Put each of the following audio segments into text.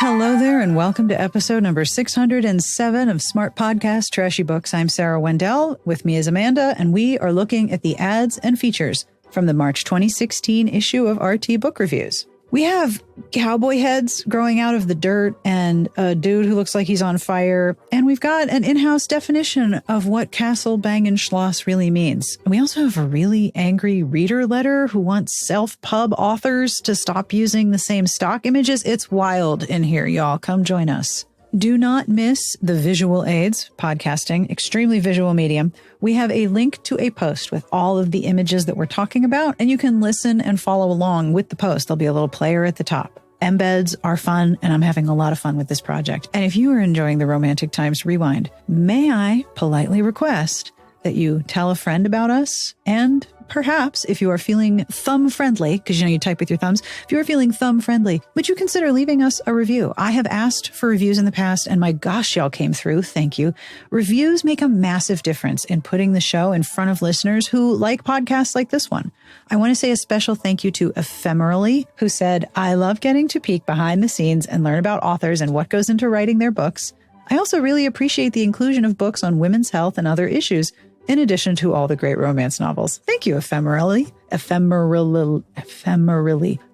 Hello there, and welcome to episode number 607 of Smart Podcast Trashy Books. I'm Sarah Wendell. With me is Amanda, and we are looking at the ads and features from the March 2016 issue of RT Book Reviews. We have cowboy heads growing out of the dirt and a dude who looks like he's on fire. And we've got an in-house definition of what Castle Bangenschloss really means. And we also have a really angry reader letter who wants self-pub authors to stop using the same stock images. It's wild in here, y'all. Come join us. Do not miss the visual aids, podcasting, extremely visual medium. We have a link to a post with all of the images that we're talking about, and you can listen and follow along with the post. There'll be a little player at the top. Embeds are fun, and I'm having a lot of fun with this project. And if you are enjoying the Romantic Times Rewind, may I politely request that you tell a friend about us, and perhaps if you are feeling thumb friendly, because you type with your thumbs, if you are feeling thumb friendly, would you consider leaving us a review? I have asked for reviews in the past, and my gosh, y'all came through. Thank you. Reviews make a massive difference in putting the show in front of listeners who like podcasts like this one. I want to say a special thank you to Ephemerally, who said, "I love getting to peek behind the scenes and learn about authors and what goes into writing their books. I also really appreciate the inclusion of books on women's health and other issues, in addition to all the great romance novels." Thank you, Ephemerally. Ephemerally.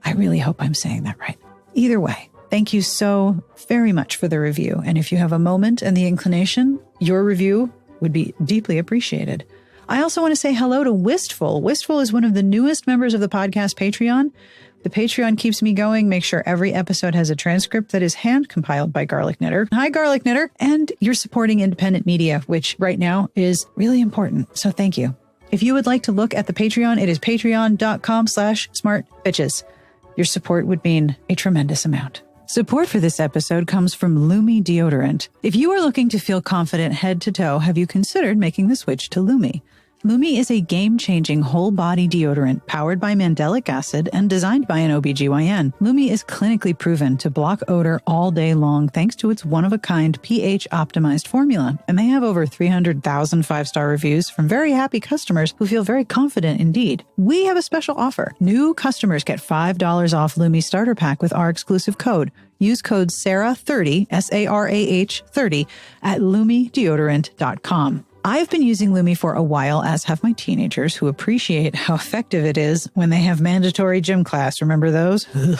I really hope I'm saying that right. Either way, thank you so very much for the review. And if you have a moment and the inclination, your review would be deeply appreciated. I also want to say hello to Wistful. Wistful is one of the newest members of the podcast Patreon. The Patreon keeps me going. Make sure every episode has a transcript that is hand-compiled by Garlic Knitter. Hi, Garlic Knitter. And you're supporting independent media, which right now is really important. So thank you. If you would like to look at the Patreon, it is patreon.com/smartbitches. Your support would mean a tremendous amount. Support for this episode comes from Lumi Deodorant. If you are looking to feel confident head to toe, have you considered making the switch to Lumi? Lumi is a game-changing whole-body deodorant powered by mandelic acid and designed by an OBGYN. Lumi is clinically proven to block odor all day long thanks to its one-of-a-kind pH-optimized formula. And they have over 300,000 five-star reviews from very happy customers who feel very confident indeed. We have a special offer. New customers get $5 off Lumi Starter Pack with our exclusive code. Use code SARAH30, SARAH 30, at lumideodorant.com. I've been using Lumi for a while, as have my teenagers, who appreciate how effective it is when they have mandatory gym class. Remember those? Ugh.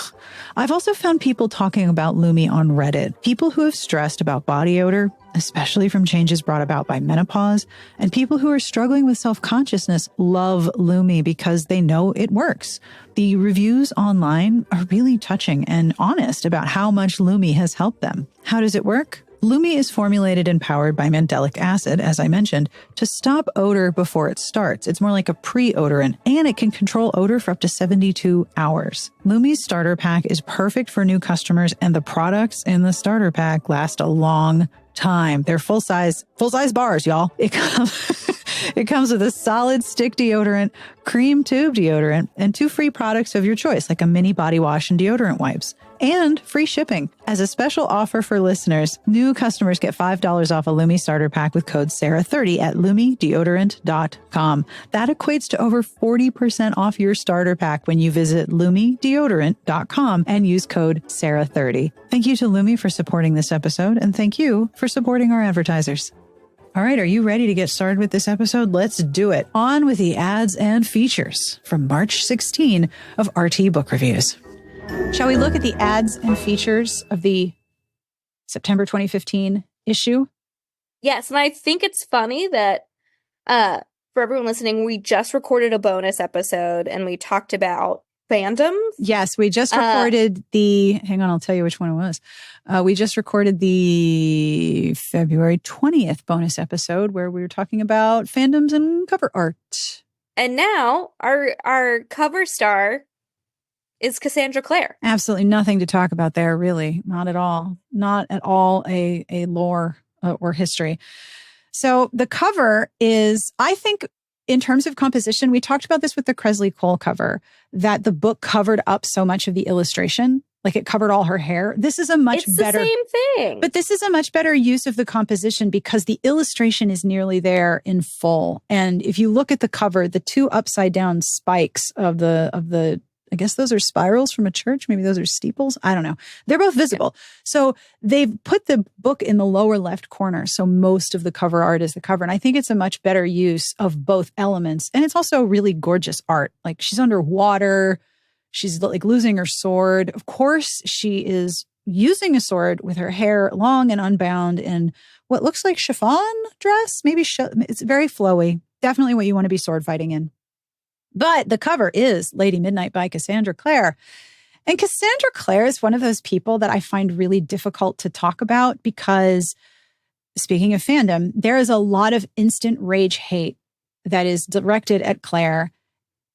I've also found people talking about Lumi on Reddit. People who have stressed about body odor, especially from changes brought about by menopause, and people who are struggling with self-consciousness love Lumi because they know it works. The reviews online are really touching and honest about how much Lumi has helped them. How does it work? Lumi is formulated and powered by mandelic acid, as I mentioned, to stop odor before it starts. It's more like a pre-odorant, and it can control odor for up to 72 hours. Lumi's starter pack is perfect for new customers, and the products in the starter pack last a long time. They're full-size bars, y'all. It comes with a solid stick deodorant, cream tube deodorant, and 2 free products of your choice, like a mini body wash and deodorant wipes, and free shipping. As a special offer for listeners, new customers get $5 off a Lumi starter pack with code SARAH30 at lumideodorant.com. That equates to over 40% off your starter pack when you visit lumideodorant.com and use code SARAH30. Thank you to Lumi for supporting this episode, and thank you for supporting our advertisers. All right, are you ready to get started with this episode? Let's do it. On with the ads and features from March 16 of RT Book Reviews. Shall we look at the ads and features of the September 2015 issue? Yes, and I think it's funny that for everyone listening, we just recorded a bonus episode and we talked about fandoms. Yes, we just recorded hang on, I'll tell you which one it was. We just recorded the February 20th bonus episode where we were talking about fandoms and cover art. And now our cover star is Cassandra Clare. Absolutely nothing to talk about there, really. Not at all. Not at all a lore or history. So the cover is, I think, in terms of composition, we talked about this with the Kresley Cole cover, that the book covered up so much of the illustration, like it covered all her hair. This is a much better... It's the same thing. But this is a much better use of the composition because the illustration is nearly there in full. And if you look at the cover, the 2 upside down spikes of the I guess those are spirals from a church. Maybe those are steeples. I don't know. They're both visible. Yeah. So they've put the book in the lower left corner. So most of the cover art is the cover. And I think it's a much better use of both elements. And it's also really gorgeous art. Like she's underwater. She's like losing her sword. Of course, she is using a sword with her hair long and unbound in what looks like chiffon dress. Maybe it's very flowy. Definitely what you want to be sword fighting in. But the cover is Lady Midnight by Cassandra Clare. And Cassandra Clare is one of those people that I find really difficult to talk about because, speaking of fandom, there is a lot of instant rage hate that is directed at Clare.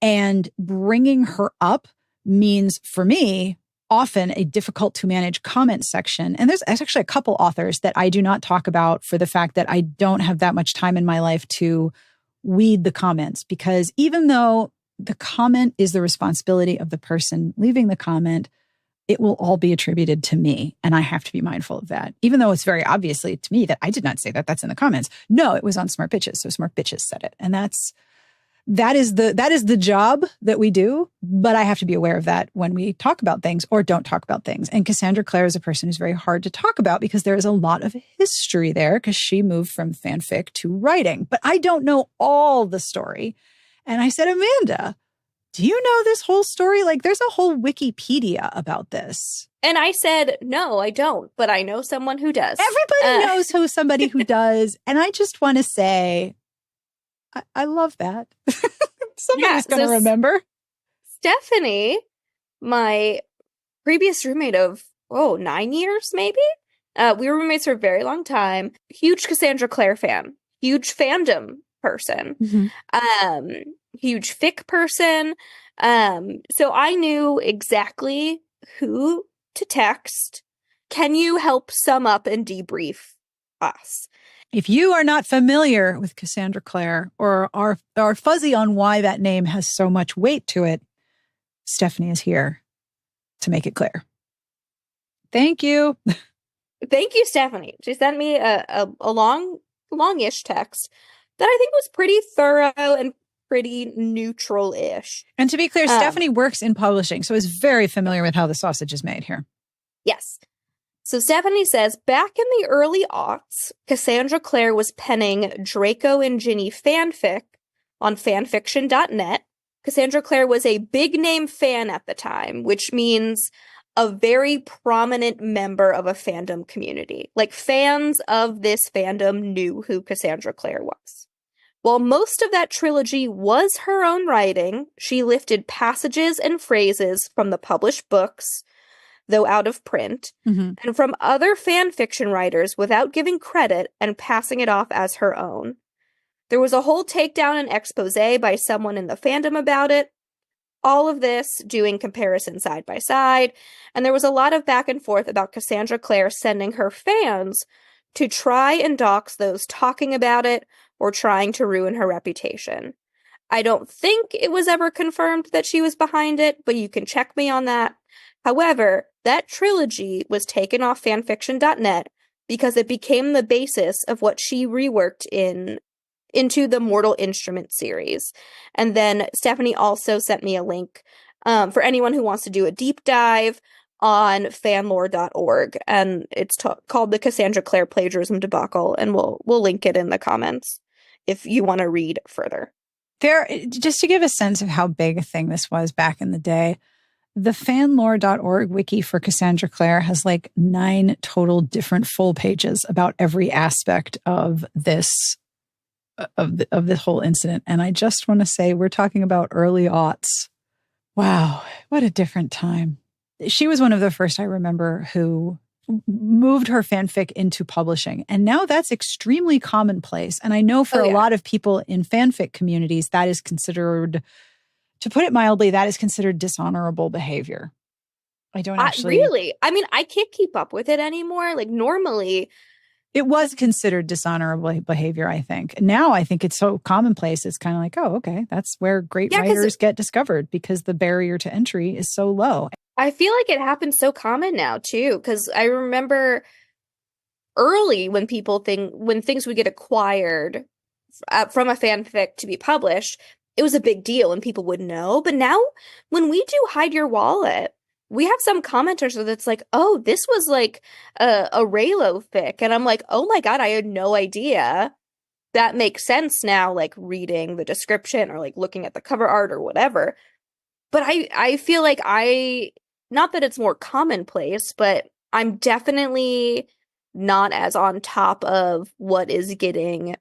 And bringing her up means, for me, often a difficult to manage comment section. And there's actually a couple authors that I do not talk about for the fact that I don't have that much time in my life to weed the comments, because even though the comment is the responsibility of the person leaving the comment, it will all be attributed to me. And I have to be mindful of that, even though it's very obviously to me that I did not say that. That's in the comments. No, it was on Smart Bitches. So Smart Bitches said it. And that is the job that we do. But I have to be aware of that when we talk about things or don't talk about things. And Cassandra Clare is a person who's very hard to talk about because there is a lot of history there because she moved from fanfic to writing. But I don't know all the story. And I said, Amanda, do you know this whole story? Like there's a whole Wikipedia about this. And I said, no, I don't, but I know someone who does. Everybody knows somebody who does. And I just want to say, I love that. Somebody's going to remember. Stephanie, my previous roommate of, 9 years, maybe? We were roommates for a very long time. Huge Cassandra Clare fan. Huge fandom person. Mm-hmm. Huge fic person. So I knew exactly who to text. Can you help sum up and debrief us? If you are not familiar with Cassandra Clare or are fuzzy on why that name has so much weight to it, Stephanie is here to make it clear. Thank you. Thank you, Stephanie. She sent me a longish text that I think was pretty thorough and pretty neutral-ish. And to be clear, Stephanie works in publishing, so is very familiar with how the sausage is made here. Yes. So Stephanie says, back in the early aughts, Cassandra Clare was penning Draco and Ginny fanfic on fanfiction.net. Cassandra Clare was a big-name fan at the time, which means a very prominent member of a fandom community. Like, fans of this fandom knew who Cassandra Clare was. While most of that trilogy was her own writing, she lifted passages and phrases from the published books, though out of print, and from other fan fiction writers without giving credit and passing it off as her own. There was a whole takedown and expose by someone in the fandom about it. All of this doing comparison side by side, and there was a lot of back and forth about Cassandra Clare sending her fans to try and dox those talking about it or trying to ruin her reputation. I don't think it was ever confirmed that she was behind it, but you can check me on that. However, that trilogy was taken off fanfiction.net because it became the basis of what she reworked into the Mortal Instrument series. And then Stephanie also sent me a link for anyone who wants to do a deep dive on fanlore.org. And it's called the Cassandra Clare Plagiarism Debacle. And we'll link it in the comments if you want to read further. Just to give a sense of how big a thing this was back in the day, the fanlore.org wiki for Cassandra Clare has like 9 total different full pages about every aspect of this of the whole incident. And I just want to say we're talking about early aughts. Wow, what a different time. She was one of the first I remember who moved her fanfic into publishing. And now that's extremely commonplace. And I know for a lot of people in fanfic communities, that is considered, to put it mildly, that is considered dishonorable behavior. I don't actually... Really? I mean, I can't keep up with it anymore. Like, normally... It was considered dishonorable behavior, I think. Now I think it's so commonplace. It's kind of like, oh, okay, that's where great writers get discovered because the barrier to entry is so low. I feel like it happens so common now, too, because I remember early when things would get acquired from a fanfic to be published, it was a big deal and people would know. But now when we do Hide Your Wallet, we have some commenters that's like, oh, this was like a Raylo fic. And I'm like, oh my God, I had no idea. That makes sense now, like reading the description or like looking at the cover art or whatever. But I feel like not that it's more commonplace, but I'm definitely not as on top of what is getting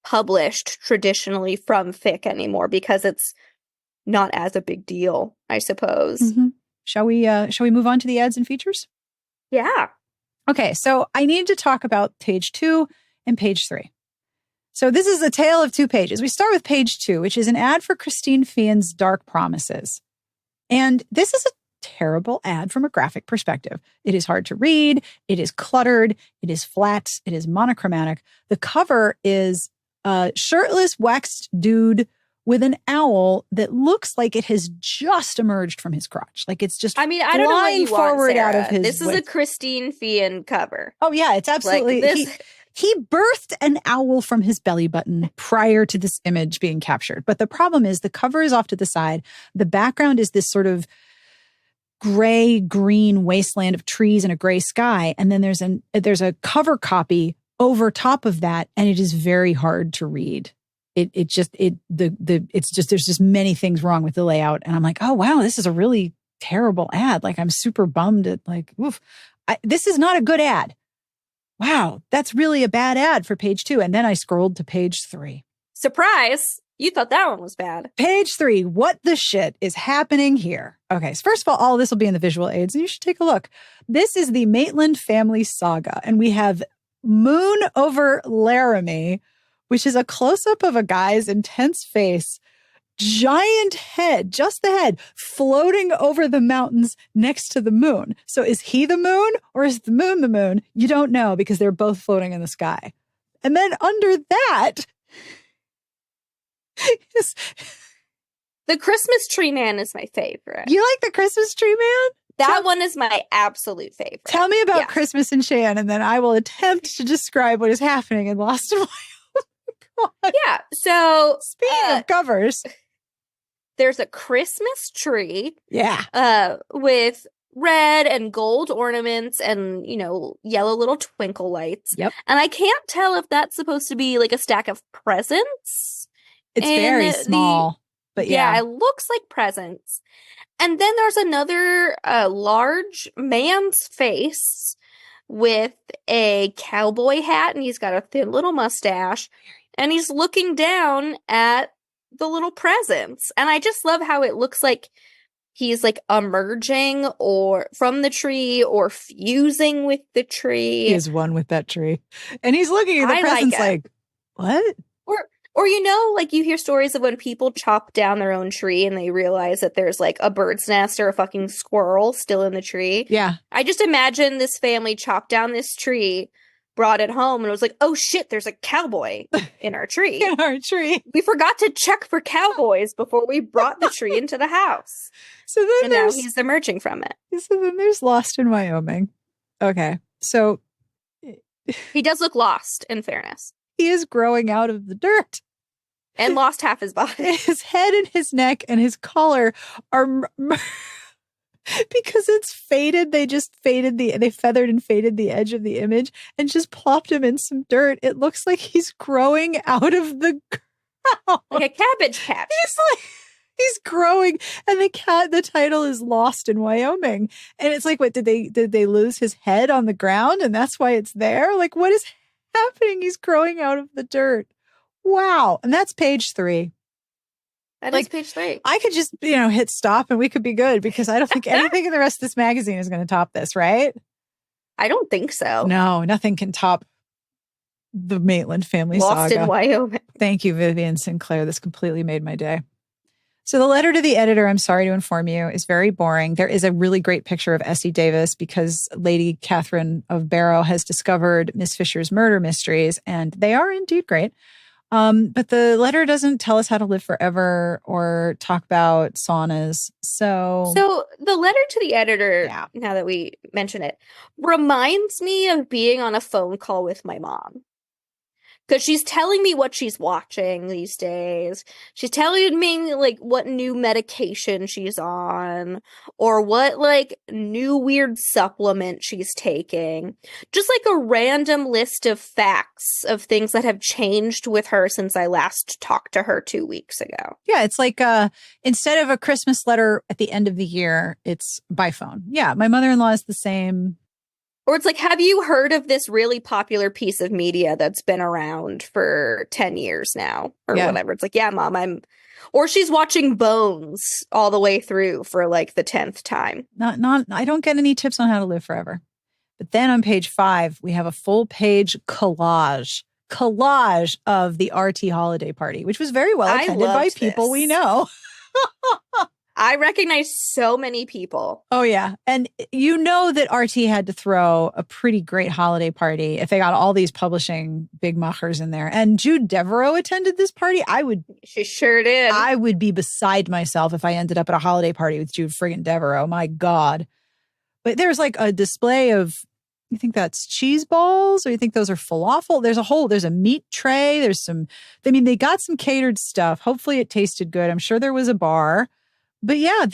published traditionally from fic anymore because it's not as a big deal, I suppose. Mm-hmm. Shall we move on to the ads and features? Yeah. Okay, so I need to talk about page 2 and page 3. So this is a tale of 2 pages. We start with page 2, which is an ad for Christine Feehan's Dark Promises. And this is a terrible ad from a graphic perspective. It is hard to read. It is cluttered. It is flat. It is monochromatic. The cover is a shirtless, waxed dude with an owl that looks like it has just emerged from his crotch. Like it's just I mean, I don't know what you forward want, Sarah. out of his This is a Christine Feehan cover. Oh yeah, it's absolutely like this. He birthed an owl from his belly button prior to this image being captured. But the problem is the cover is off to the side. The background is this sort of gray-green wasteland of trees and a gray sky. And then there's a cover copy over top of that, and it is very hard to read. There's just many things wrong with the layout. And I'm like, oh wow, this is a really terrible ad. Like I'm super bummed at like, oof, this is not a good ad. Wow, that's really a bad ad for page 2. And then I scrolled to page 3. Surprise! You thought that one was bad. Page 3, what the shit is happening here? Okay, so first of all this will be in the visual aids, and you should take a look. This is the Maitland family saga, and we have Moon over Laramie, which is a close-up of a guy's intense face, giant head, just the head, floating over the mountains next to the moon. So is he the moon or is the moon the moon? You don't know because they're both floating in the sky. And then under that is... The Christmas tree man is my favorite. You like the Christmas tree man? That one is my absolute favorite. Tell me about Christmas and Shan, and then I will attempt to describe what is happening in Lost in Wyoming. Yeah, so... Speaking of covers... There's a Christmas tree. Yeah. With red and gold ornaments and, yellow little twinkle lights. Yep. And I can't tell if that's supposed to be like a stack of presents. It's very small, but yeah. Yeah, it looks like presents. And then there's another large man's face with a cowboy hat, and he's got a thin little mustache, and he's looking down at the little presents. And I just love how it looks like he's like emerging or from the tree or fusing with the tree. He is one with that tree. And he's looking at the presents like, what? Or like you hear stories of when people chop down their own tree and they realize that there's like a bird's nest or a fucking squirrel still in the tree. Yeah. I just imagine this family chopped down this tree, brought it home, and it was like, oh shit, there's a cowboy in our tree. In our tree. We forgot to check for cowboys before we brought the tree into the house. So then now he's emerging from it. So then there's Lost in Wyoming. Okay. So he does look lost, in fairness. He is growing out of the dirt. And lost half his body. His head and his neck and his collar are... because it's faded, they feathered and faded the edge of the image and just plopped him in some dirt. It looks like he's growing out of the ground. Like a cabbage patch. He's growing, and the title is Lost in Wyoming. And it's like, what, did they lose his head on the ground and that's why it's there? Like, what is happening? He's growing out of the dirt. Wow. And that's page 3. That is page 3. I could just, hit stop and we could be good because I don't think anything in the rest of this magazine is going to top this, right? I don't think so. No, nothing can top the Maitland family saga. Lost in Wyoming. Thank you, Vivian Sinclair. This completely made my day. So the letter to the editor, I'm sorry to inform you, is very boring. There is a really great picture of Essie Davis because Lady Catherine of Barrow has discovered Miss Fisher's murder mysteries, and they are indeed great. But the letter doesn't tell us how to live forever or talk about saunas. So the letter to the editor, now that we mention it, reminds me of being on a phone call with my mom. Because she's telling me what she's watching these days. She's telling me, like, what new medication she's on, or what, like, new weird supplement she's taking. Just, like, a random list of facts of things that have changed with her since I last talked to her 2 weeks ago. Yeah, it's like instead of a Christmas letter at the end of the year, it's by phone. Yeah, my mother-in-law is the same. Or it's like, have you heard of this really popular piece of media that's been around for 10 years now? Or whatever. It's like, yeah, Mom, Or she's watching Bones all the way through for like the 10th time. I don't get any tips on how to live forever. But then on page 5, we have a full page collage of the RT holiday party, which was very well attended by people we know. I recognize so many people. Oh, yeah. And you know that RT had to throw a pretty great holiday party if they got all these publishing big machers in there. And Jude Devereaux attended this party. She sure did. I would be beside myself if I ended up at a holiday party with Jude friggin' Devereaux. My God. But there's like a display of, you think that's cheese balls or you think those are falafel? There's a meat tray. They got some catered stuff. Hopefully it tasted good. I'm sure there was a bar. But yeah,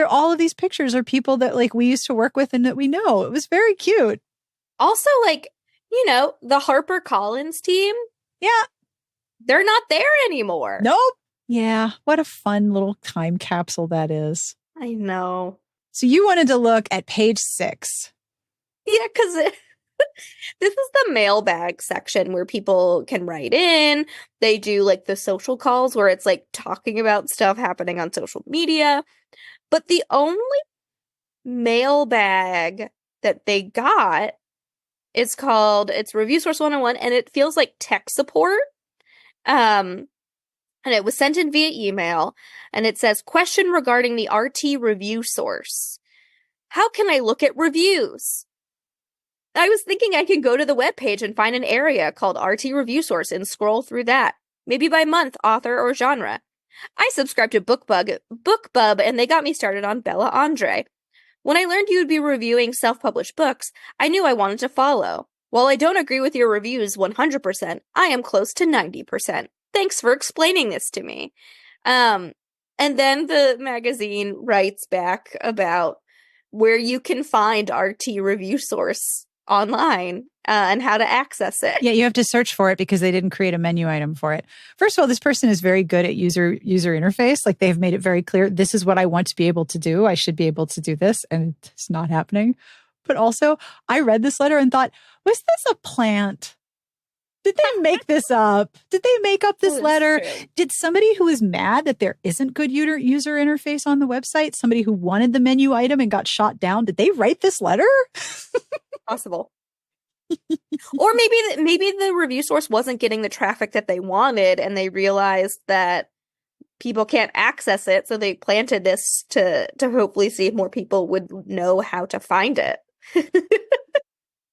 all of these pictures are people that like we used to work with and that we know. It was very cute. Also, like, you know, the HarperCollins team. Yeah. They're not there anymore. Nope. Yeah. What a fun little time capsule that is. I know. So you wanted to look at page 6. Yeah, because this is the mailbag section where people can write in. They do like the social calls where it's like talking about stuff happening on social media. But the only mailbag that they got is it's Review Source 101, and it feels like tech support. And it was sent in via email, and it says, question regarding the RT review source. How can I look at reviews? I was thinking I could go to the webpage and find an area called RT Review Source and scroll through that. Maybe by month, author, or genre. I subscribed to BookBub, and they got me started on Bella Andre. When I learned you would be reviewing self-published books, I knew I wanted to follow. While I don't agree with your reviews 100%, I am close to 90%. Thanks for explaining this to me. And then the magazine writes back about where you can find RT Review Source online and how to access it. Yeah, you have to search for it because they didn't create a menu item for it. First of all, this person is very good at user interface. Like they've made it very clear, this is what I want to be able to do. I should be able to do this, and it's not happening. But also, I read this letter and thought, was this a plant? Did they make this up? Did they make up this letter? True. Did somebody who is mad that there isn't good user interface on the website, somebody who wanted the menu item and got shot down, did they write this letter? Possible. Or maybe the review source wasn't getting the traffic that they wanted, and they realized that people can't access it, so they planted this to hopefully see if more people would know how to find it.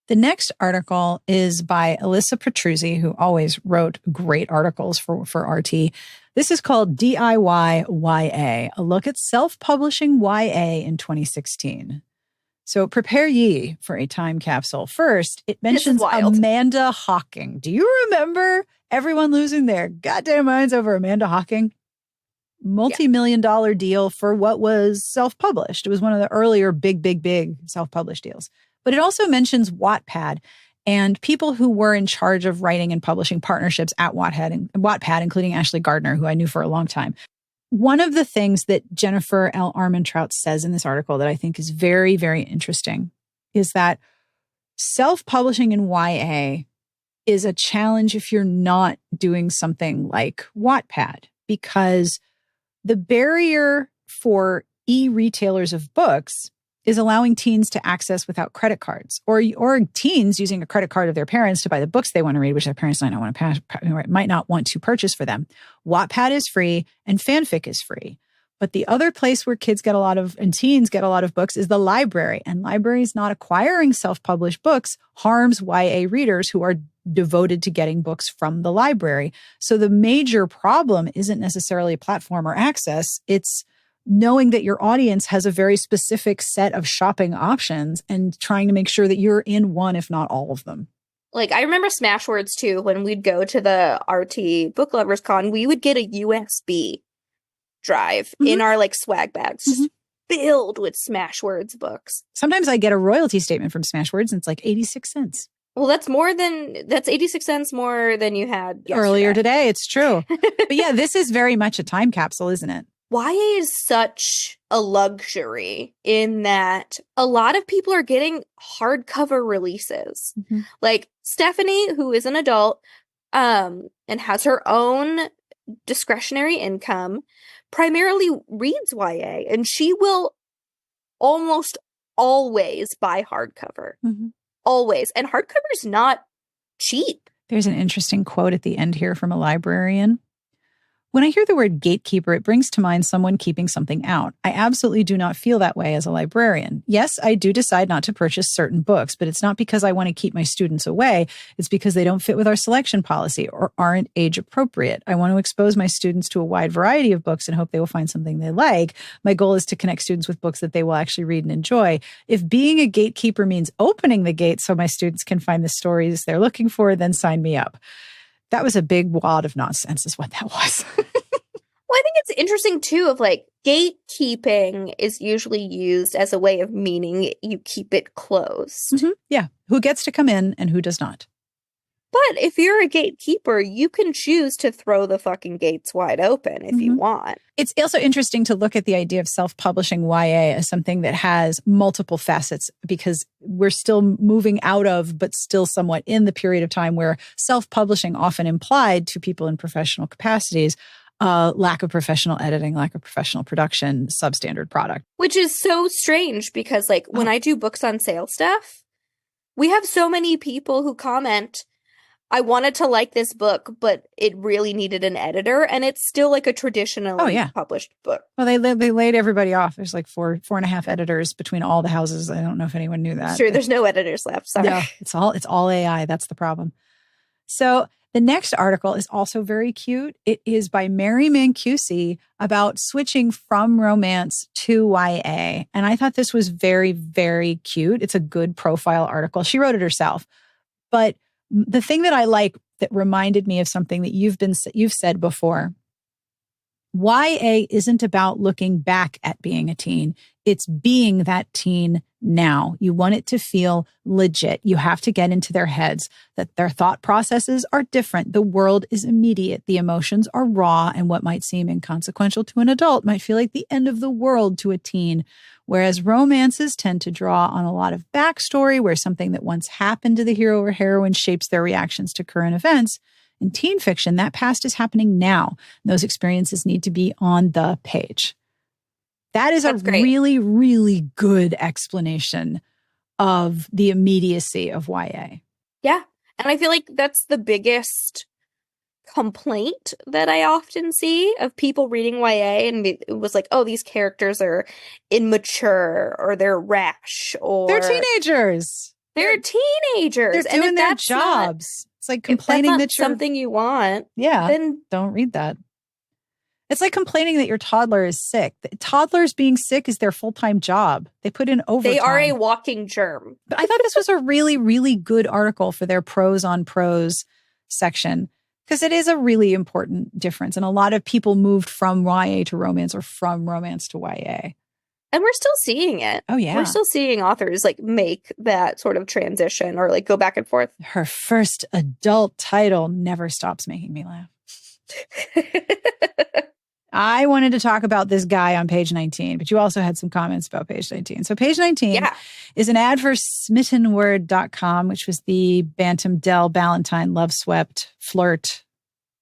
The next article is by Alyssa Petruzzi, who always wrote great articles for RT. This is called DIY YA, a look at self-publishing YA in 2016. So prepare ye for a time capsule. First, it mentions Amanda Hocking. Do you remember everyone losing their goddamn minds over Amanda Hocking? Multi-million-dollar deal for what was self-published. It was one of the earlier big self-published deals. But it also mentions Wattpad and people who were in charge of writing and publishing partnerships at Wattpad, including Ashley Gardner, who I knew for a long time. One of the things that Jennifer L. Armentrout says in this article that I think is very, very interesting is that self-publishing in YA is a challenge if you're not doing something like Wattpad, because the barrier for e-retailers of books is allowing teens to access without credit cards, or teens using a credit card of their parents to buy the books they want to read, which their parents might not want to purchase for them. Wattpad is free and fanfic is free. But the other place where teens get a lot of books is the library. And libraries not acquiring self-published books harms YA readers who are devoted to getting books from the library. So the major problem isn't necessarily platform or access. It's knowing that your audience has a very specific set of shopping options and trying to make sure that you're in one, if not all of them. Like, I remember Smashwords, too. When we'd go to the RT Book Lovers Con, we would get a USB drive in our, like, swag bags, just filled with Smashwords books. Sometimes I get a royalty statement from Smashwords, and it's like 86 cents. Well, that's 86 cents more than you had earlier today. It's true. But yeah, this is very much a time capsule, isn't it? YA is such a luxury in that a lot of people are getting hardcover releases. Like Stephanie, who is an adult, and has her own discretionary income, primarily reads YA, and she will almost always buy hardcover. Always. And hardcover's not cheap. There's an interesting quote at the end here from a librarian. When I hear the word gatekeeper, it brings to mind someone keeping something out. I absolutely do not feel that way as a librarian. Yes, I do decide not to purchase certain books, but it's not because I want to keep my students away. It's because they don't fit with our selection policy or aren't age appropriate. I want to expose my students to a wide variety of books and hope they will find something they like. My goal is to connect students with books that they will actually read and enjoy. If being a gatekeeper means opening the gate so my students can find the stories they're looking for, then sign me up. That was a big wad of nonsense is what that was. Well, I think it's interesting, too, of like gatekeeping is usually used as a way of meaning you keep it closed. Yeah. Who gets to come in and who does not. But if you're a gatekeeper, you can choose to throw the fucking gates wide open if you want. It's also interesting to look at the idea of self-publishing YA as something that has multiple facets because we're still moving out of, but still somewhat in the period of time where self-publishing often implied to people in professional capacities, lack of professional editing, lack of professional production, substandard product. Which is so strange because like when I do books on sale stuff, we have so many people who comment, I wanted to like this book, but it really needed an editor, and it's still like a traditionally published book. Well, they laid everybody off. There's like four and a half editors between all the houses. I don't know if anyone knew that. Sure, there's no editors left. Sorry. Yeah, it's all AI. That's the problem. So the next article is also very cute. It is by Mary Mancusi about switching from romance to YA, and I thought this was very, very cute. It's a good profile article. She wrote it herself, but the thing that I like that reminded me of something that you've said before, YA isn't about looking back at being a teen. It's being that teen now. You want it to feel legit. You have to get into their heads that their thought processes are different. The world is immediate. The emotions are raw, and what might seem inconsequential to an adult might feel like the end of the world to a teen. Whereas romances tend to draw on a lot of backstory where something that once happened to the hero or heroine shapes their reactions to current events. In teen fiction, that past is happening now. Those experiences need to be on the page. That's a really, really good explanation of the immediacy of YA. Yeah. And I feel like that's the biggest complaint that I often see of people reading YA, and it was like, oh, these characters are immature or they're rash or they're teenagers. They're teenagers. They're doing their jobs. It's like complaining that you're something you want. Yeah. Then don't read that. It's like complaining that your toddler is sick. Toddlers being sick is their full-time job. They put in overtime. They are a walking germ. But I thought this was a really, really good article for their pros on prose section because it is a really important difference. And a lot of people moved from YA to romance or from romance to YA. And we're still seeing it. Oh, yeah. We're still seeing authors like make that sort of transition or like go back and forth. Her first adult title never stops making me laugh. I wanted to talk about this guy on page 19, but you also had some comments about page 19. So page 19 is an ad for smittenword.com, which was the Bantam Dell Ballantine Love Swept Flirt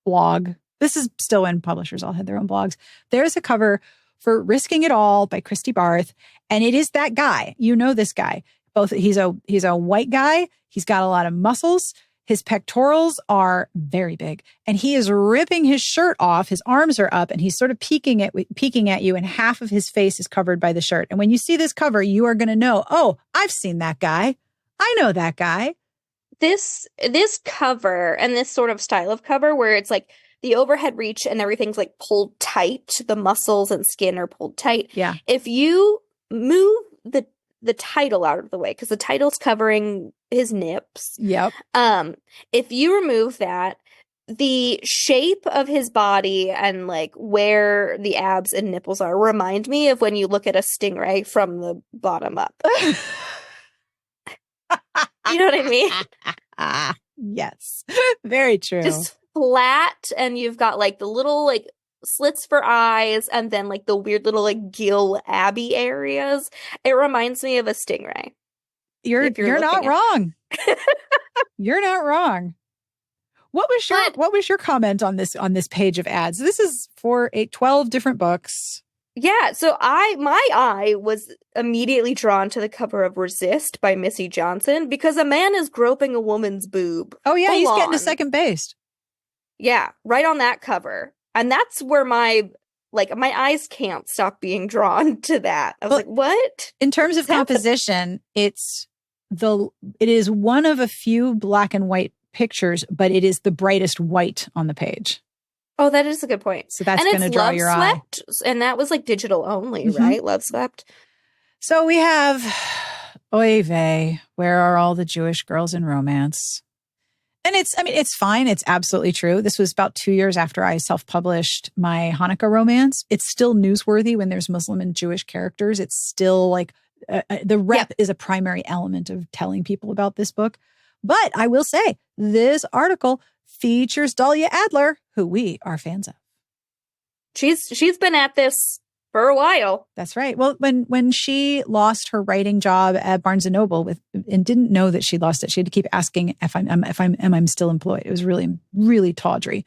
blog. This is still when publishers all had their own blogs. There's a cover for Risking It All by Christy Barth, and it is that guy. You know this guy. He's a white guy. He's got a lot of muscles. His pectorals are very big, and he is ripping his shirt off. His arms are up, and he's sort of peeking at you, and half of his face is covered by the shirt. And when you see this cover, you are going to know, oh, I've seen that guy. I know that guy. This cover and this sort of style of cover where it's like the overhead reach and everything's like pulled tight, the muscles and skin are pulled tight. Yeah. If you move the title out of the way, because the title's covering his nips. Yep. If you remove that, the shape of his body and like where the abs and nipples are remind me of when you look at a stingray from the bottom up. You know what I mean? Yes. Very true. Just flat, and you've got like the little like slits for eyes and then like the weird little like gill abby areas. It reminds me of a stingray. You're not wrong. You're not wrong. What was your comment on this page of ads? This is for 12 different books. Yeah, so my eye was immediately drawn to the cover of Resist by Missy Johnson because a man is groping a woman's boob. Oh yeah, he's getting to second base. Yeah, right on that cover. And that's where my eyes can't stop being drawn to that. I was like, what? In terms of composition, it is one of a few black and white pictures, but it is the brightest white on the page. Oh, that is a good point. So that's going to draw your eye. And that was like digital only, right? Love Swept. So we have Oy vey, where are all the Jewish girls in romance? And it's fine. It's absolutely true. This was about 2 years after I self-published my Hanukkah romance. It's still newsworthy when there's Muslim and Jewish characters. It's still like the rep is a primary element of telling people about this book. But I will say, this article features Dahlia Adler, who we are fans of. She's been at this for a while. That's right. Well, when she lost her writing job at Barnes and Noble and didn't know that she lost it, she had to keep asking if I'm still employed. It was really, really tawdry.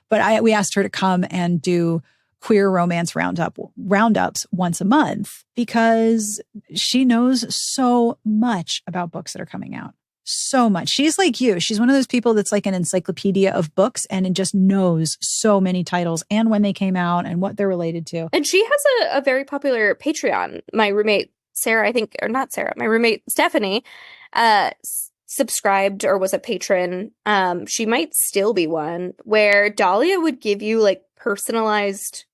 But we asked her to come and do queer romance roundups once a month because she knows so much about books that are coming out. So much. She's like you. She's one of those people that's like an encyclopedia of books and it just knows so many titles and when they came out and what they're related to. And she has a very popular Patreon. My roommate, Sarah, my roommate, Stephanie, subscribed or was a patron. She might still be one, where Dahlia would give you like personalized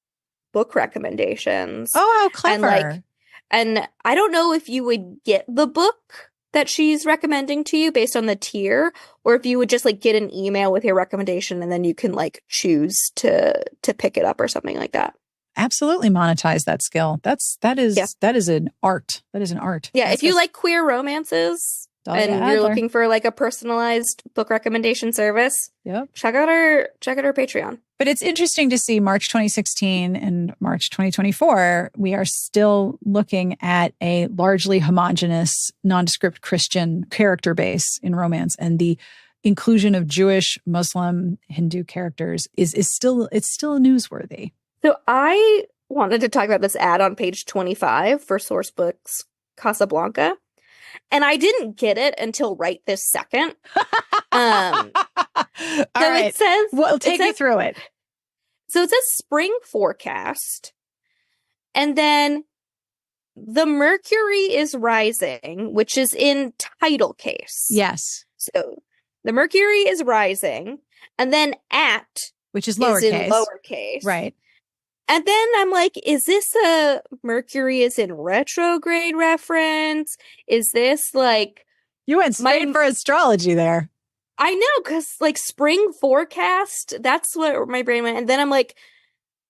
book recommendations. Oh, how clever. And I don't know if you would get the book that she's recommending to you based on the tier, or if you would just like get an email with your recommendation and then you can like choose to pick it up or something like that. Absolutely monetize that skill. That is an art. That is an art. Yeah, if you like queer romances and you're looking for like a personalized book recommendation service, check out our Patreon. But it's interesting to see March 2016 and March 2024, we are still looking at a largely homogenous, nondescript Christian character base in romance. And the inclusion of Jewish, Muslim, Hindu characters is still newsworthy. So I wanted to talk about this ad on page 25 for Sourcebooks Casablanca. And I didn't get it until right this second. All right. It says... Well, take me through it. So it says spring forecast. And then the Mercury is rising, which is in title case. Yes. So the Mercury is rising. And then at... which is lowercase. Is in lowercase. Right. And then I'm like, is this a Mercury is in retrograde reference? Is this like... You went straight for astrology there. I know, because like spring forecast, that's what my brain went. And then I'm like,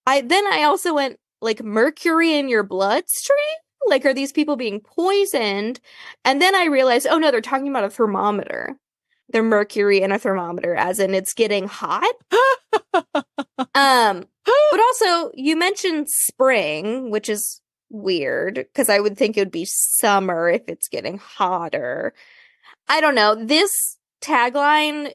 I also went like Mercury in your bloodstream? Like, are these people being poisoned? And then I realized, oh no, they're talking about a thermometer. They're Mercury in a thermometer, as in it's getting hot. But also, you mentioned spring, which is weird, because I would think it would be summer if it's getting hotter. I don't know. This tagline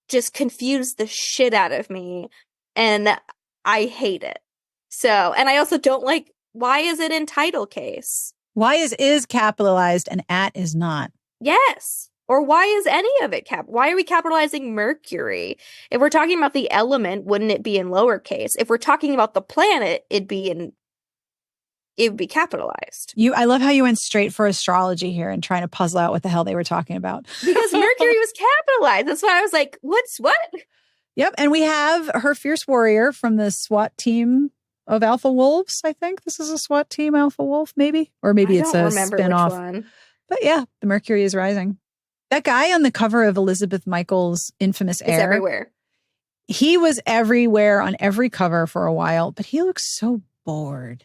just confused the shit out of me, and I hate it. So, and I also don't like, why is it in title case? Why is capitalized and at is not? Yes. Or why is any of it why are we capitalizing Mercury? If we're talking about the element, wouldn't it be in lowercase? If we're talking about the planet, it would be capitalized. I love how you went straight for astrology here and trying to puzzle out what the hell they were talking about. Because Mercury was capitalized. That's why I was like, what's what? Yep. And we have her fierce warrior from the SWAT team of Alpha Wolves, I think. This is a SWAT team, Alpha Wolf, maybe? Or maybe it's a spinoff. Which one. But yeah, the Mercury is rising. That guy on the cover of Elizabeth Michaels' infamous Air. Is everywhere. He was everywhere on every cover for a while, but he looks so bored.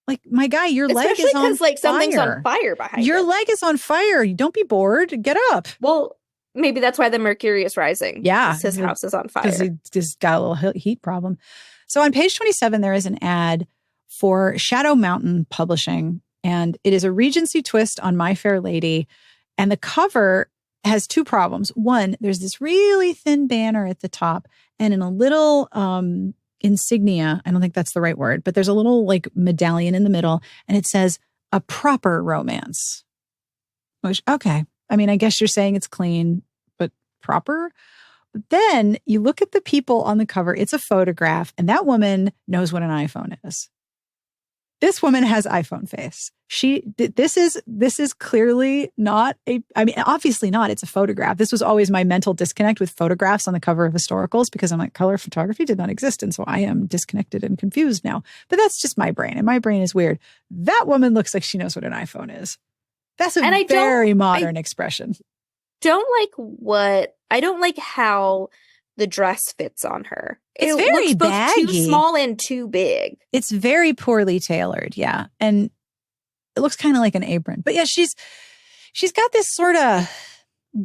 Like, my guy, your leg is on fire. Especially because something's on fire behind Your leg is on fire. Don't be bored. Get up. Well, maybe that's why the Mercury is rising. Yeah. His house is on fire. Because he just got a little heat problem. So on page 27, there is an ad for Shadow Mountain Publishing, and it is a Regency twist on My Fair Lady. And the cover has two problems. One, there's this really thin banner at the top, and in a little insignia, I don't think that's the right word, but there's a little like medallion in the middle, and it says a proper romance. Which, okay. I mean, I guess you're saying it's clean, but proper? But then you look at the people on the cover, it's a photograph, and that woman knows what an iPhone is. This woman has iPhone face. This is clearly not obviously not. It's a photograph. This was always my mental disconnect with photographs on the cover of historicals, because I'm like, color photography did not exist. And so I am disconnected and confused now. But that's just my brain. And my brain is weird. That woman looks like she knows what an iPhone is. That's a very modern expression. I don't like how the dress fits on her. It's very looks both baggy. too small and too big. It's very poorly tailored, yeah. And it looks kind of like an apron. But yeah, she's got this sort of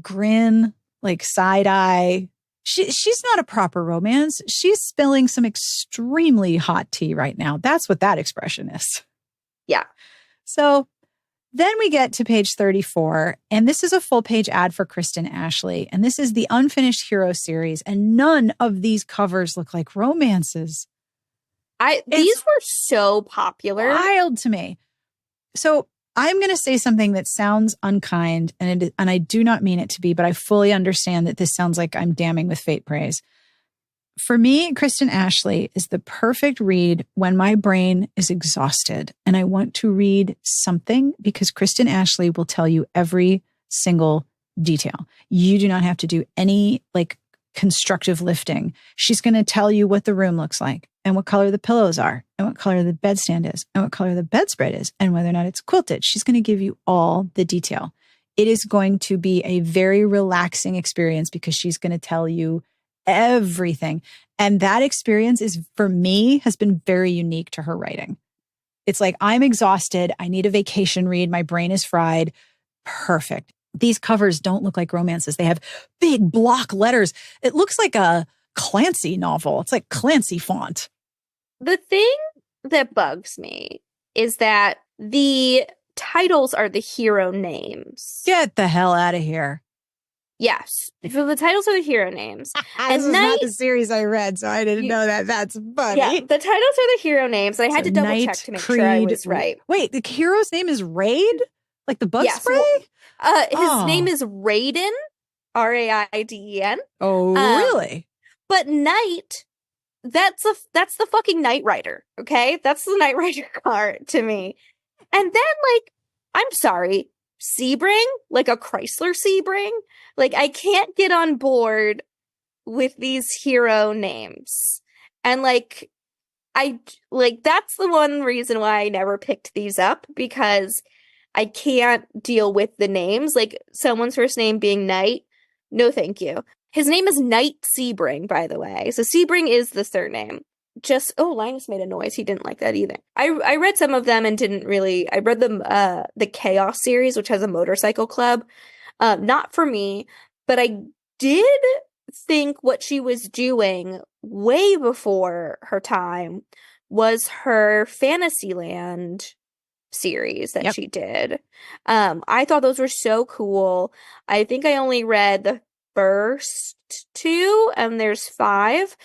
grin, like side eye. She's not a proper romance. She's spilling some extremely hot tea right now. That's what that expression is. Yeah. So then we get to page 34, and this is a full-page ad for Kristen Ashley, and this is the Unfinished Hero series, and none of these covers look like romances. These were so popular. Wild to me. So I'm going to say something that sounds unkind, and I do not mean it to be, but I fully understand that this sounds like I'm damning with faint praise. For me, Kristen Ashley is the perfect read when my brain is exhausted and I want to read something, because Kristen Ashley will tell you every single detail. You do not have to do any like constructive lifting. She's going to tell you what the room looks like and what color the pillows are and what color the bedstand is and what color the bedspread is and whether or not it's quilted. She's going to give you all the detail. It is going to be a very relaxing experience because she's going to tell you everything. And that experience for me, has been very unique to her writing. It's like, I'm exhausted. I need a vacation read. My brain is fried. Perfect. These covers don't look like romances. They have big block letters. It looks like a Clancy novel. It's like Clancy font. The thing that bugs me is that the titles are the hero names. Get the hell out of here. Yes. So the titles are the hero names. This is not the series I read, so I didn't know that. That's funny. Yeah, the titles are the hero names. I had to double check to make sure I was right. Wait, the hero's name is Raid? Like the bug spray? His name is Raiden, Raiden. Oh, really? But Knight, that's the fucking Knight Rider, okay? That's the Knight Rider card to me. And then, like, I'm sorry, Sebring? Like a Chrysler Sebring? Like, I can't get on board with these hero names. And, like, that's the one reason why I never picked these up, because I can't deal with the names. Like, someone's first name being Knight. No, thank you. His name is Knight Sebring, by the way. So Sebring is the surname. Linus made a noise. He didn't like that either. I read some of them and didn't really. I read the Chaos series, which has a motorcycle club. Not for me, but I did think what she was doing way before her time was her Fantasyland series that she did. I thought those were so cool. I think I only read the first 2, and there's 5.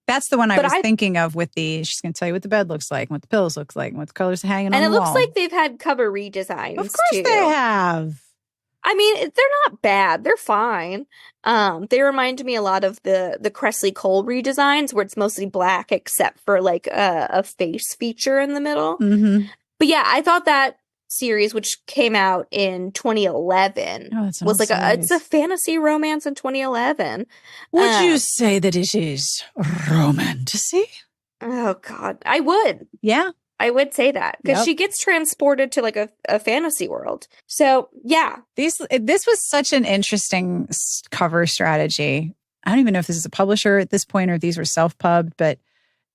That's the one I was thinking of with she's going to tell you what the bed looks like, and what the pillows looks like, and what the colors are hanging on the wall. And it looks like they've had cover redesigns, Of course they have. I mean, they're not bad. They're fine. They remind me a lot of the Cressley Cole redesigns, where it's mostly black except for like a face feature in the middle. Mm-hmm. But yeah, I thought that series, which came out in 2011, was like it's a fantasy romance in 2011. Would you say that it is romantasy? Oh, God. I would. Yeah. I would say that because she gets transported to like a fantasy world. So, yeah. This was such an interesting cover strategy. I don't even know if this is a publisher at this point or if these were self-pubbed, but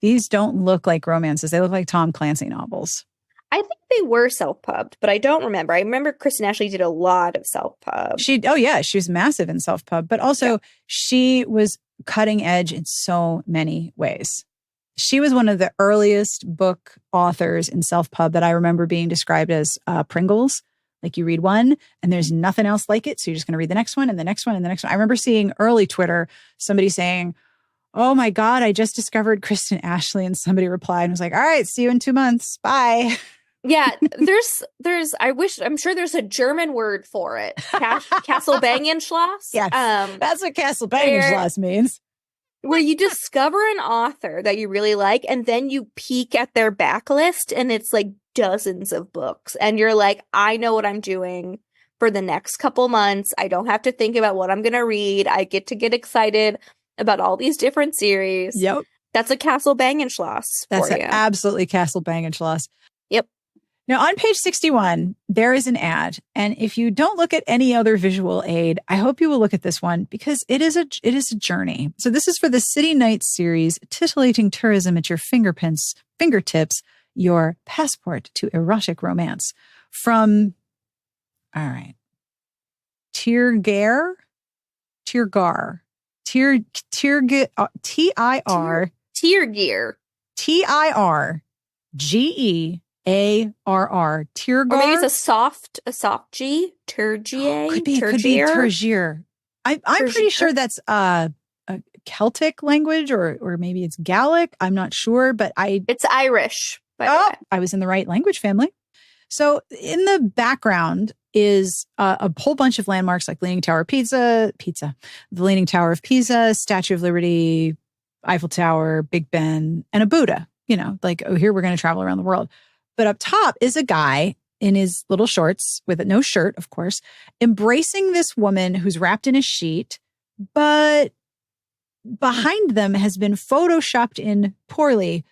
these don't look like romances. They look like Tom Clancy novels. I think they were self-pubbed, but I don't remember. I remember Kristen Ashley did a lot of self-pub. She was massive in self-pub, but also she was cutting edge in so many ways. She was one of the earliest book authors in self-pub that I remember being described as Pringles. Like you read one and there's nothing else like it. So you're just going to read the next one and the next one and the next one. I remember seeing early Twitter, somebody saying, oh my God, I just discovered Kristen Ashley. And somebody replied and was like, all right, see you in 2 months. Bye. Yeah, I'm sure there's a German word for it. Castle Bangenschloss. Yes, that's what Castle Bangenschloss means. Where you discover an author that you really like, and then you peek at their backlist, and it's like dozens of books. And you're like, I know what I'm doing for the next couple months. I don't have to think about what I'm going to read. I get to get excited about all these different series. Yep. That's a Castle Bangenschloss for you. Absolutely Castle Bangenschloss. Yep. Now, on page 61, there is an ad. And if you don't look at any other visual aid, I hope you will look at this one because it is a journey. So this is for the City Nights series, titillating tourism at your fingertips, your passport to erotic romance. From, all right, Tirgar, Tirgar, Tirgar. Or maybe it's a soft G. Turgier. Could be Turgier. I'm pretty sure that's a Celtic language or maybe it's Gaelic. I'm not sure, but it's Irish. By the way. I was in the right language family. So in the background is a whole bunch of landmarks like Leaning Tower of Pisa, the Leaning Tower of Pisa, Statue of Liberty, Eiffel Tower, Big Ben, and a Buddha. You know, like, oh, here we're going to travel around the world. But up top is a guy in his little shorts with no shirt, of course, embracing this woman who's wrapped in a sheet, but behind them has been photoshopped in poorly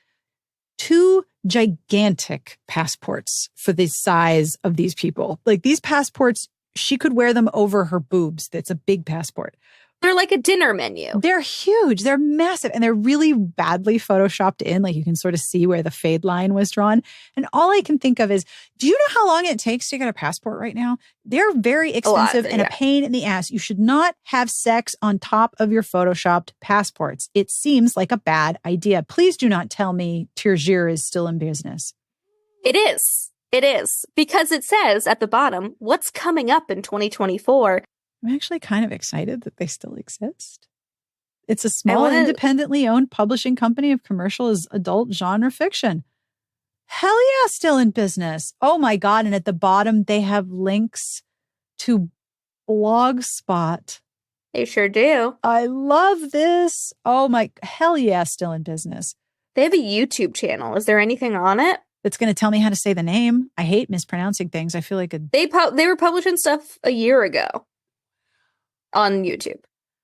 2 gigantic passports for the size of these people. Like these passports, she could wear them over her boobs. That's a big passport. They're like a dinner menu. They're huge. They're massive. And they're really badly photoshopped in. Like you can sort of see where the fade line was drawn. And all I can think of is, do you know how long it takes to get a passport right now? They're very expensive and a pain in the ass. You should not have sex on top of your photoshopped passports. It seems like a bad idea. Please do not tell me Tirgier is still in business. It is. It is. Because it says at the bottom, what's coming up in 2024? I'm actually kind of excited that they still exist. It's a small, independently owned publishing company of commercial adult genre fiction. Hell yeah, still in business. Oh my God. And at the bottom, they have links to Blogspot. They sure do. I love this. Oh my, hell yeah, still in business. They have a YouTube channel. Is there anything on it? That's going to tell me how to say the name. I hate mispronouncing things. I feel like they were publishing stuff a year ago on YouTube.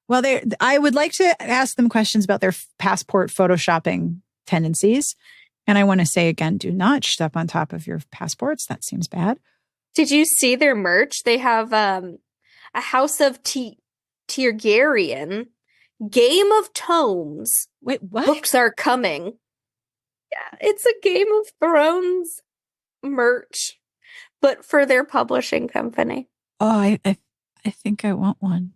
Well, I would like to ask them questions about their passport photoshopping tendencies. And I want to say again, do not step on top of your passports. That seems bad. Did you see their merch? They have a House of Targaryen, Game of Tomes. Wait, what? Books are coming. Yeah, it's a Game of Thrones merch, but for their publishing company. Oh, I think I want one.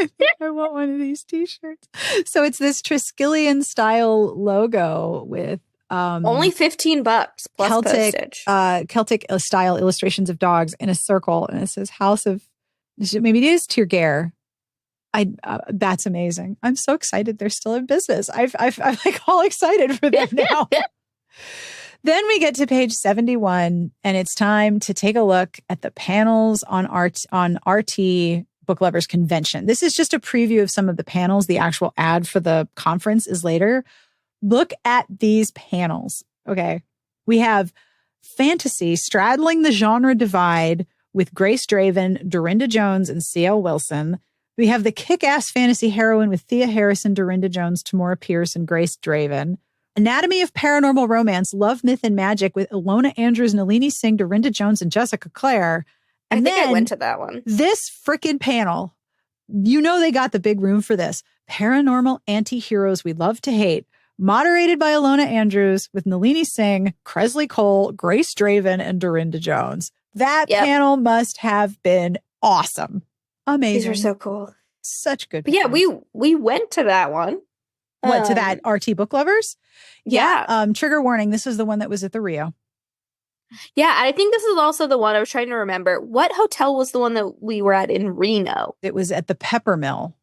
I think I want one of these t-shirts. So it's this Triskelion style logo with only $15 plus postage. Celtic style illustrations of dogs in a circle, and it says House of. Maybe it is Tirger. That's amazing. I'm so excited they're still in business. I'm like all excited for them now. Then we get to page 71, and it's time to take a look at the panels on RT Book Lovers Convention. This is just a preview of some of the panels. The actual ad for the conference is later. Look at these panels. Okay. We have fantasy straddling the genre divide with Grace Draven, Dorinda Jones, and C.L. Wilson. We have the kick-ass fantasy heroine with Thea Harrison, Dorinda Jones, Tamora Pierce, and Grace Draven. Anatomy of Paranormal Romance, Love, Myth, and Magic with Ilona Andrews, Nalini Singh, Dorinda Jones, and Jessica Clare. And I think I went to that one. This freaking panel, they got the big room for this. Paranormal Anti-Heroes We Love to Hate, moderated by Ilona Andrews with Nalini Singh, Kresley Cole, Grace Draven, and Dorinda Jones. That panel must have been awesome. Amazing. These were so cool. Such good. But yeah, we went to that one. What, to that RT Book Lovers? Yeah. Trigger warning. This was the one that was at the Rio. Yeah, I think this is also the one I was trying to remember. What hotel was the one that we were at in Reno? It was at the Peppermill.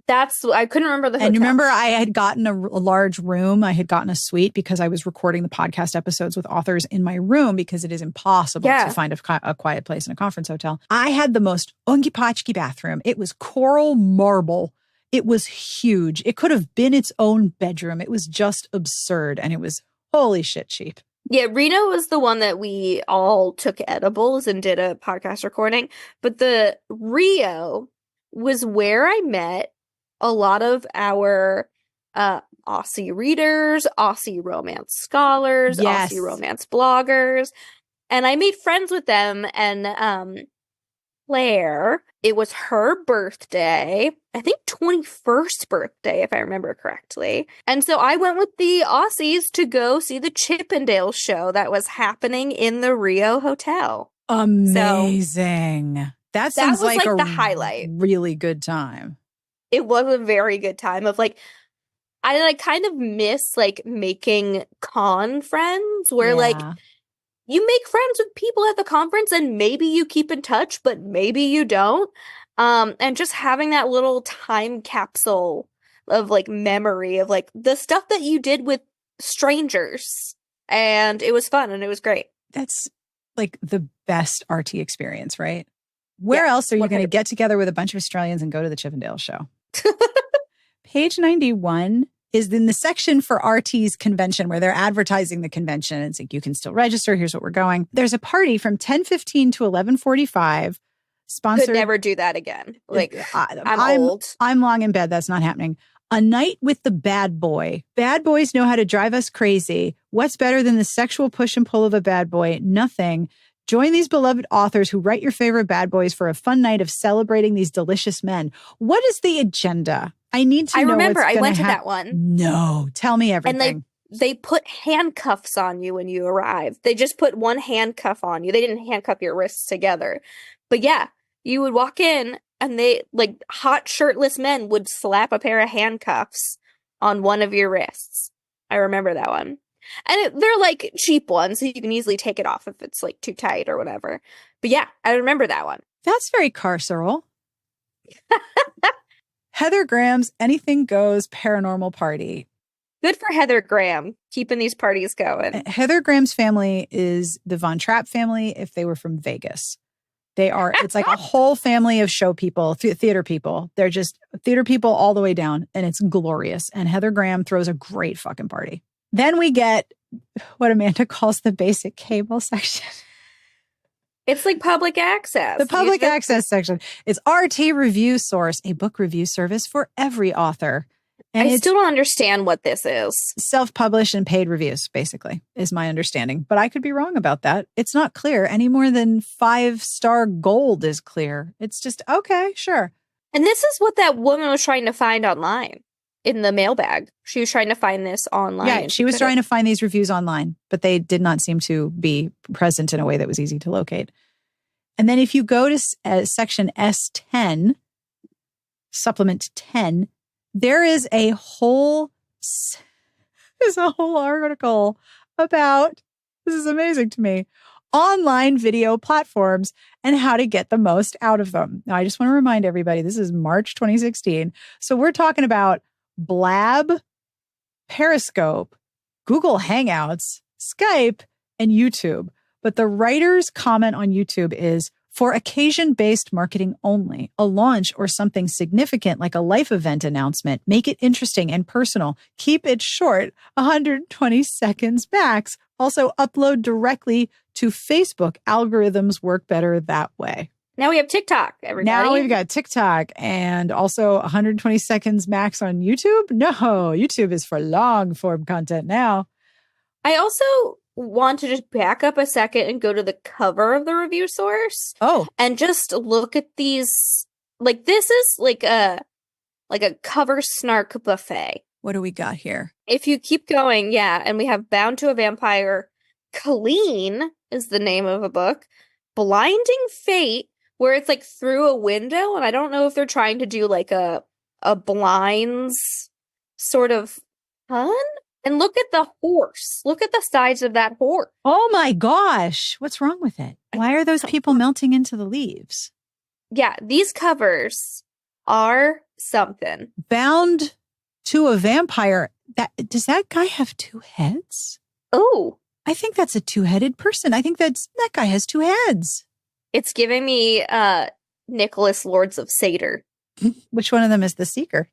I couldn't remember the hotel. And remember, I had gotten a large room. I had gotten a suite because I was recording the podcast episodes with authors in my room because it is impossible to find a quiet place in a conference hotel. I had the most ungi-pachki bathroom. It was coral marble. It was huge. It could have been its own bedroom. It was just absurd. And it was holy shit cheap. Yeah, Reno was the one that we all took edibles and did a podcast recording. But the Rio was where I met a lot of our Aussie readers, Aussie romance scholars, Aussie romance bloggers. And I made friends with them. And Claire, it was her birthday, I think 21st birthday, if I remember correctly. And so I went with the Aussies to go see the Chippendale show that was happening in the Rio Hotel. Amazing. So, that sounds like the highlight. Really good time. It was a very good time of I kind of miss making con friends where you make friends with people at the conference and maybe you keep in touch, but maybe you don't. And just having that little time capsule of memory of the stuff that you did with strangers. And it was fun and it was great. That's the best RT experience, right? Where else are you going to get together with a bunch of Australians and go to the Chippendale show? Page 91 is in the section for RT's convention where they're advertising the convention. It's you can still register. Here's what we're going. There's a party from 10:15 to 11:45. Sponsored. Could never do that again. I'm old. I'm long in bed. That's not happening. A night with the bad boy. Bad boys know how to drive us crazy. What's better than the sexual push and pull of a bad boy? Nothing. Join these beloved authors who write your favorite bad boys for a fun night of celebrating these delicious men. What is the agenda? I need to know. I remember. I went to that one. No, tell me everything. And they put handcuffs on you when you arrived. They just put one handcuff on you. They didn't handcuff your wrists together. But yeah, you would walk in and they hot shirtless men would slap a pair of handcuffs on one of your wrists. I remember that one. And they're cheap ones, so you can easily take it off if it's too tight or whatever. But yeah, I remember that one. That's very carceral. Heather Graham's Anything Goes Paranormal Party. Good for Heather Graham, keeping these parties going. Heather Graham's family is the Von Trapp family if they were from Vegas. It's a whole family of show people, theater people. They're just theater people all the way down, and it's glorious. And Heather Graham throws a great fucking party. Then we get what Amanda calls the basic cable section. It's public access. The public access section. It's RT Review Source, a book review service for every author. And I still don't understand what this is. Self-published and paid reviews, basically, is my understanding. But I could be wrong about that. It's not clear any more than 5-star gold is clear. It's just, okay, sure. And this is what that woman was trying to find online in the mailbag. She was trying to find this online. Yeah, she was trying to find these reviews online, but they did not seem to be present in a way that was easy to locate. And then if you go to section S10, supplement 10, there is a whole article about, this is amazing to me, online video platforms and how to get the most out of them. Now, I just want to remind everybody, this is March 2016. So we're talking about Blab, Periscope, Google Hangouts, Skype, and YouTube. But the writer's comment on YouTube is, for occasion-based marketing only, a launch or something significant like a life event announcement, make it interesting and personal. Keep it short, 120 seconds max. Also upload directly to Facebook. Algorithms work better that way. Now we have TikTok, everybody. Now we've got TikTok and also 120 seconds max on YouTube. No, YouTube is for long form content now. I also want to just back up a second and go to the cover of the review source. Oh. And just look at these. Like, this is like a cover snark buffet. What do we got here? If you keep going, yeah, and we have Bound to a Vampire. Clean is the name of a book. Blinding Fate, where it's like through a window, and I don't know if they're trying to do like a blinds sort of fun. And look at the horse. Look at the size of that horse. Oh my gosh. What's wrong with it? Why are those people melting into the leaves? Yeah, these covers are something. Bound to a Vampire. Does that guy have two heads? Oh. I think that's a two-headed person. I think that guy has two heads. It's giving me Nicholas Lords of Seder. Which one of them is the Seeker?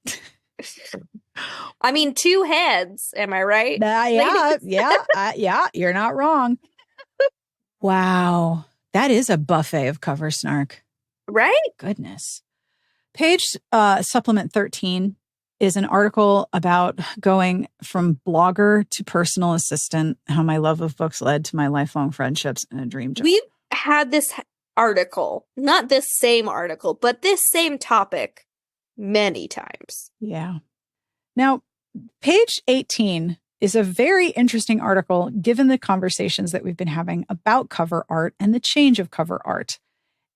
I mean, two heads. Am I right? Yeah, you're not wrong. Wow. That is a buffet of cover snark. Right? Goodness. Page supplement 13 is an article about going from blogger to personal assistant, how my love of books led to my lifelong friendships and a dream job. We've had this article, not this same article, but this same topic many times. Yeah. Now, page 18 is a very interesting article given the conversations that we've been having about cover art and the change of cover art.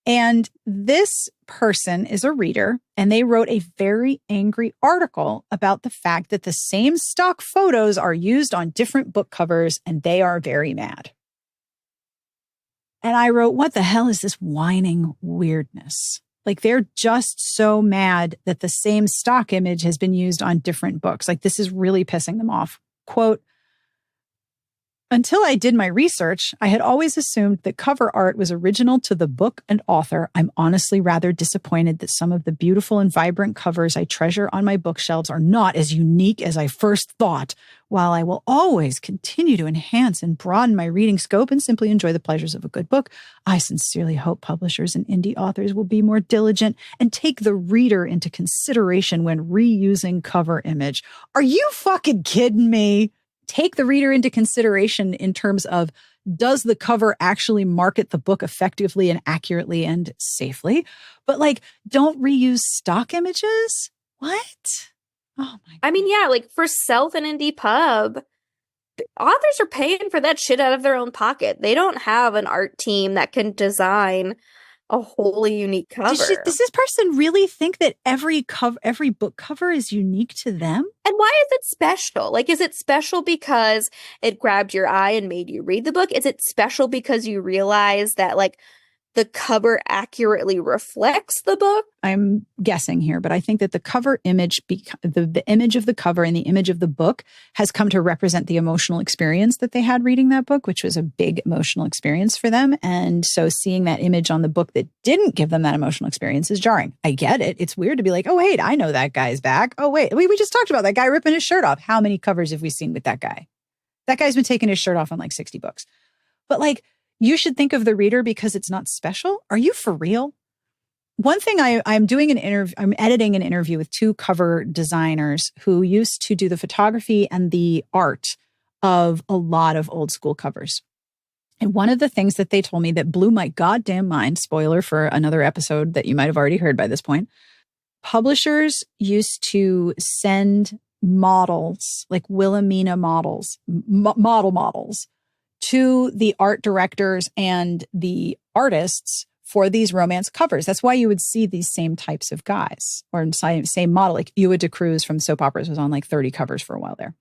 And this person is a reader, and they wrote a very angry article about the fact that the same stock photos are used on different book covers, and they are very mad. And I wrote, what the hell is this whining weirdness? Like, they're just so mad that the same stock image has been used on different books. Like, this is really pissing them off. Quote, until I did my research, I had always assumed that cover art was original to the book and author. I'm honestly rather disappointed that some of the beautiful and vibrant covers I treasure on my bookshelves are not as unique as I first thought. While I will always continue to enhance and broaden my reading scope and simply enjoy the pleasures of a good book, I sincerely hope publishers and indie authors will be more diligent and take the reader into consideration when reusing cover image. Are you fucking kidding me? Take the reader into consideration in terms of, does the cover actually market the book effectively and accurately and safely? But like, don't reuse stock images? What? Oh my God. I mean, yeah, like for Self and Indie Pub, authors are paying for that shit out of their own pocket. They don't have an art team that can design a wholly unique cover. Does this person really think that every book cover is unique to them? And why is it special? Like, is it special because it grabbed your eye and made you read the book? Is it special because you realize that, like, the cover accurately reflects the book? I'm guessing here, but I think that the cover image, the image of the cover and the image of the book has come to represent the emotional experience that they had reading that book, which was a big emotional experience for them. And so seeing that image on the book that didn't give them that emotional experience is jarring. I get it. It's weird to be like, oh, wait, I know that guy's back. Oh, wait, we just talked about that guy ripping his shirt off. How many covers have we seen with that guy? That guy's been taking his shirt off on like 60 books. But like, you should think of the reader because it's not special. Are you for real? One thing I'm doing I'm editing an interview with two cover designers who used to do the photography and the art of a lot of old school covers. And one of the things that they told me that blew my goddamn mind, spoiler for another episode that you might have already heard by this point, publishers used to send models, like Wilhelmina models, models, to the art directors and the artists for these romance covers. That's why you would see these same types of guys or same model. Like Ewa de Cruz from Soap Operas was on like 30 covers for a while there.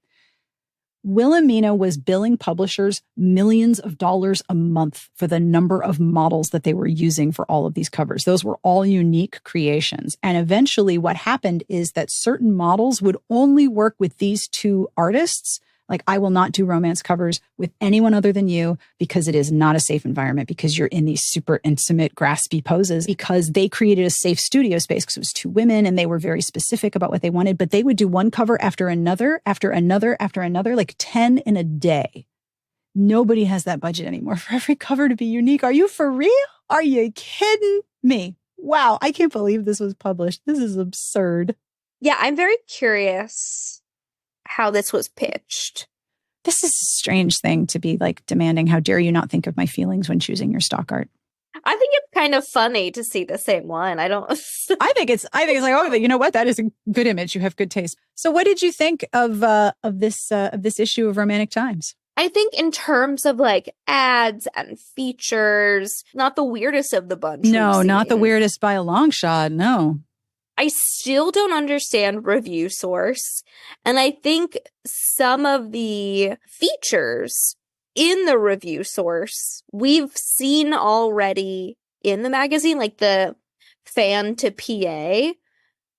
Wilhelmina was billing publishers millions of dollars a month for the number of models that they were using for all of these covers. Those were all unique creations. And eventually what happened is that certain models would only work with these two artists. Like, I will not do romance covers with anyone other than you because it is not a safe environment, because you're in these super intimate, graspy poses, because they created a safe studio space because it was two women and they were very specific about what they wanted. But they would do one cover after another, like 10 in a day. Nobody has that budget anymore for every cover to be unique. Are you for real? Are you kidding? Me. Wow, I can't believe this was published. This is absurd. Yeah, I'm very curious how this was pitched. This is a strange thing to be like demanding, how dare you not think of my feelings when choosing your stock art? I think it's kind of funny to see the same one. I I think it's like, oh, you know what? That is a good image. You have good taste. So what did you think of this issue of Romantic Times? I think in terms of like ads and features, not the weirdest of the bunch. No, not the weirdest by a long shot. No. I still don't understand review source. And I think some of the features in the review source we've seen already in the magazine, like the fan to PA.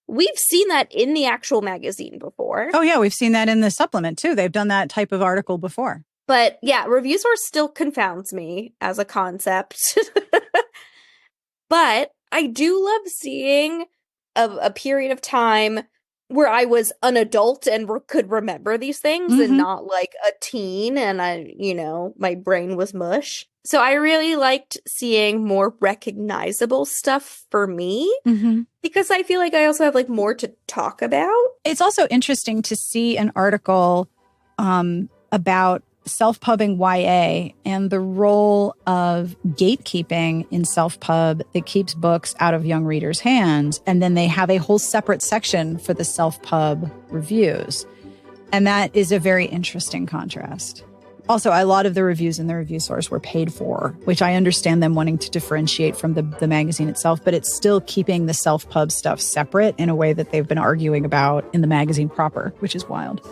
We've seen that in the actual magazine before. Oh, yeah. We've seen that in the supplement, too. They've done that type of article before. But yeah, review source still confounds me as a concept. But I do love seeing a period of time where I was an adult and could remember these things and not like a teen and my brain was mush. So I really liked seeing more recognizable stuff for me because I feel like I also have like more to talk about. It's also interesting to see an article about self-pubbing YA and the role of gatekeeping in self-pub that keeps books out of young readers' hands. And then they have a whole separate section for the self-pub reviews. And that is a very interesting contrast. Also, a lot of the reviews in the review source were paid for, which I understand them wanting to differentiate from the magazine itself, but it's still keeping the self-pub stuff separate in a way that they've been arguing about in the magazine proper, which is wild.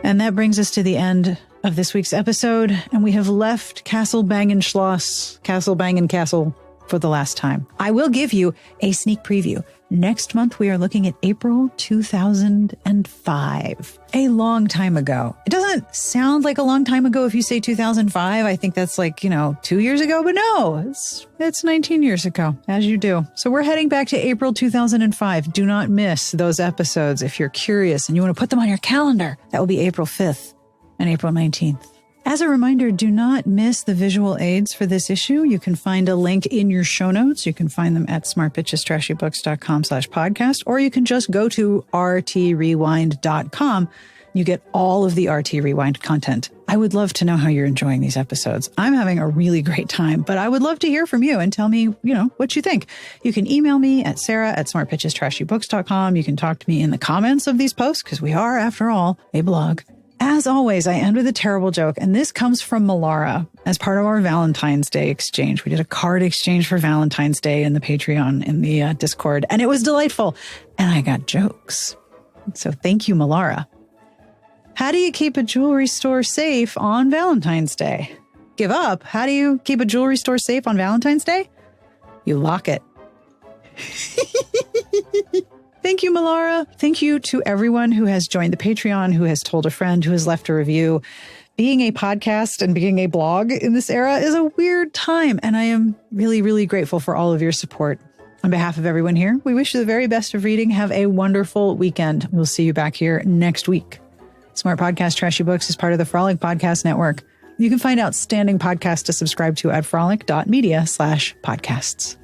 And that brings us to the end of this week's episode. And we have left Castle Bangenschloss, Castle Bangencastle, for the last time. I will give you a sneak preview. Next month, we are looking at April 2005. A long time ago. It doesn't sound like a long time ago if you say 2005. I think that's like, 2 years ago. But no, it's 19 years ago, as you do. So we're heading back to April 2005. Do not miss those episodes if you're curious and you want to put them on your calendar. That will be April 5th and April 19th. As a reminder, do not miss the visual aids for this issue. You can find a link in your show notes. You can find them at smartbitchestrashybooks.com/podcast, or you can just go to rtrewind.com. You get all of the RT Rewind content. I would love to know how you're enjoying these episodes. I'm having a really great time, but I would love to hear from you and tell me, what you think. You can email me at sarah@smartbitchestrashybooks.com. You can talk to me in the comments of these posts, because we are, after all, a blog. As always, I end with a terrible joke, and this comes from Malara as part of our Valentine's Day exchange. We did a card exchange for Valentine's Day in the Patreon, in the Discord, and it was delightful. And I got jokes. So thank you, Malara. How do you keep a jewelry store safe on Valentine's Day? Give up? How do you keep a jewelry store safe on Valentine's Day? You lock it. Thank you, Malara. Thank you to everyone who has joined the Patreon, who has told a friend, who has left a review. Being a podcast and being a blog in this era is a weird time, and I am really, really grateful for all of your support. On behalf of everyone here, we wish you the very best of reading. Have a wonderful weekend. We'll see you back here next week. Smart Podcast Trashy Books is part of the Frolic Podcast Network. You can find outstanding podcasts to subscribe to at frolic.media/podcasts.